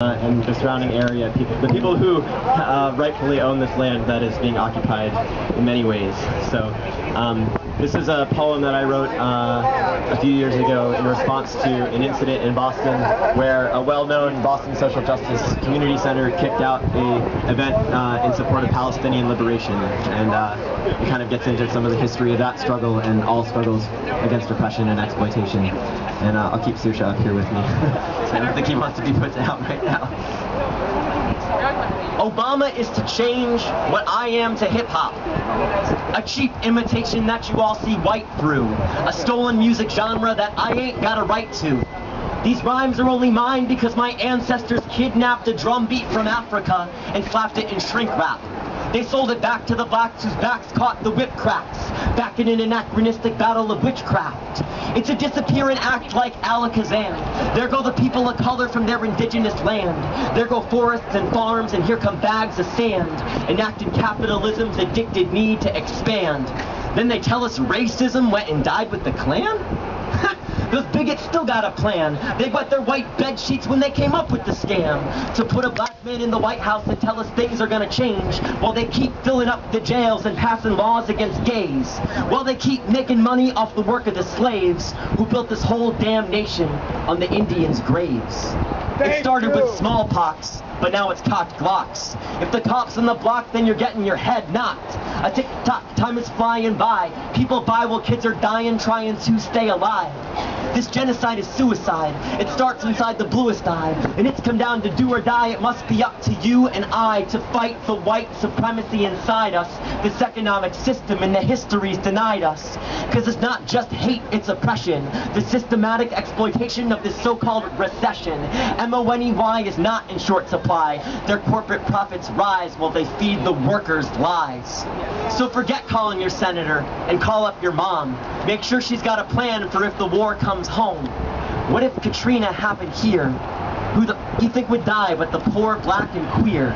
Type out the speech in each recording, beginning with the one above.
and the surrounding area, the people who rightfully own this land that is being occupied in many ways. So this is a poem that I wrote a few years ago in response to an incident in Boston where a well-known Boston social justice community center kicked out an event in support of Palestinian liberation, and it kind of gets into some of the history of that struggle and all struggles against oppression and exploitation. And I'll keep Saoirse up here with me. So I don't think he wants to be put out right now. Obama is to change what I am to hip-hop. A cheap imitation that you all see white through. A stolen music genre that I ain't got a right to. These rhymes are only mine because my ancestors kidnapped a drum beat from Africa and slapped it in shrink wrap. They sold it back to the blacks whose backs caught the whip cracks, back in an anachronistic battle of witchcraft. It's a disappearing act like Alakazam. There go the people of color from their indigenous land. There go forests and farms, and here come bags of sand, enacting capitalism's addicted need to expand. Then they tell us racism went and died with the Klan? Those bigots still got a plan. They wet their white bed sheets when they came up with the scam to put a black man in the White House and tell us things are gonna change, while they keep filling up the jails and passing laws against gays, while they keep making money off the work of the slaves who built this whole damn nation on the Indians' graves. It started with smallpox, but now it's cocked Glocks. If the cop's on the block, then you're getting your head knocked. A tick-tock, time is flying by. People die while kids are dying trying to stay alive. This genocide is suicide. It starts inside the bluest eye. And it's come down to do or die. It must be up to you and I to fight the white supremacy inside us. This economic system and the history's denied us. Because it's not just hate, it's oppression. The systematic exploitation of this so-called recession. MONEY is not in short supply. Their corporate profits rise while they feed the workers lies. So forget calling your senator and call up your mom. Make sure she's got a plan for if the war comes home. What if Katrina happened here? Who you think would die but the poor, black, and queer?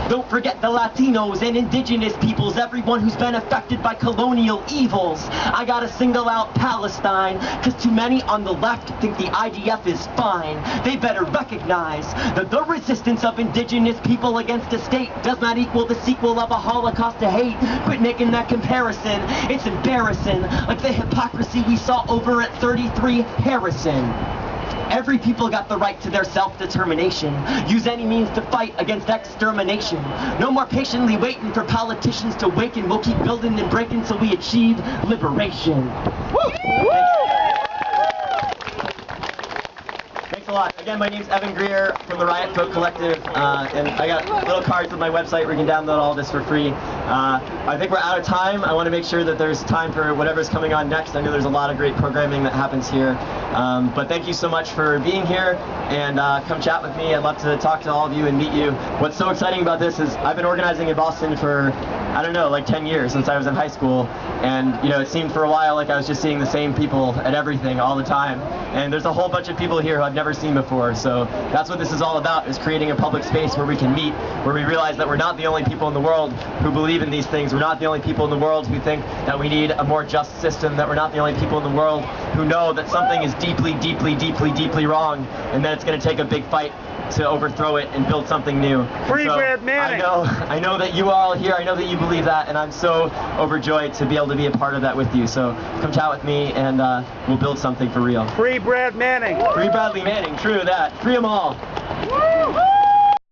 Don't forget the Latinos and indigenous peoples, everyone who's been affected by colonial evils. I gotta single out Palestine, cause too many on the left think the IDF is fine. They better recognize that the resistance of indigenous people against a state does not equal the sequel of a Holocaust to hate. Quit making that comparison, it's embarrassing, like the hypocrisy we saw over at 33 Harrison. Every people got the right to their self-determination. Use any means to fight against extermination. No more patiently waiting for politicians to waken. We'll keep building and breaking till we achieve liberation. Woo! Thanks a lot. Again, my name's Evan Greer from the Riot Folk Collective, and I got little cards on my website where you can download all this for free. I think we're out of time. I want to make sure that there's time for whatever's coming on next. I know there's a lot of great programming that happens here. But thank you so much for being here, and come chat with me. I'd love to talk to all of you and meet you. What's so exciting about this is I've been organizing in Boston for, I don't know, like 10 years since I was in high school, and you know, it seemed for a while like I was just seeing the same people at everything all the time. And there's a whole bunch of people here who I've never seen before, so that's what this is all about, is creating a public space where we can meet, where we realize that we're not the only people in the world who believe in these things. We're not the only people in the world who think that we need a more just system, that we're not the only people in the world who know that something is deeply, deeply, deeply, deeply wrong, and that it's going to take a big fight to overthrow it and build something new. Free Brad Manning! I know that you are all here, I know that you believe that, and I'm so overjoyed to be able to be a part of that with you. So come chat with me, and we'll build something for real. Free Brad Manning! Free Bradley Manning, true that. Free them all. Woo!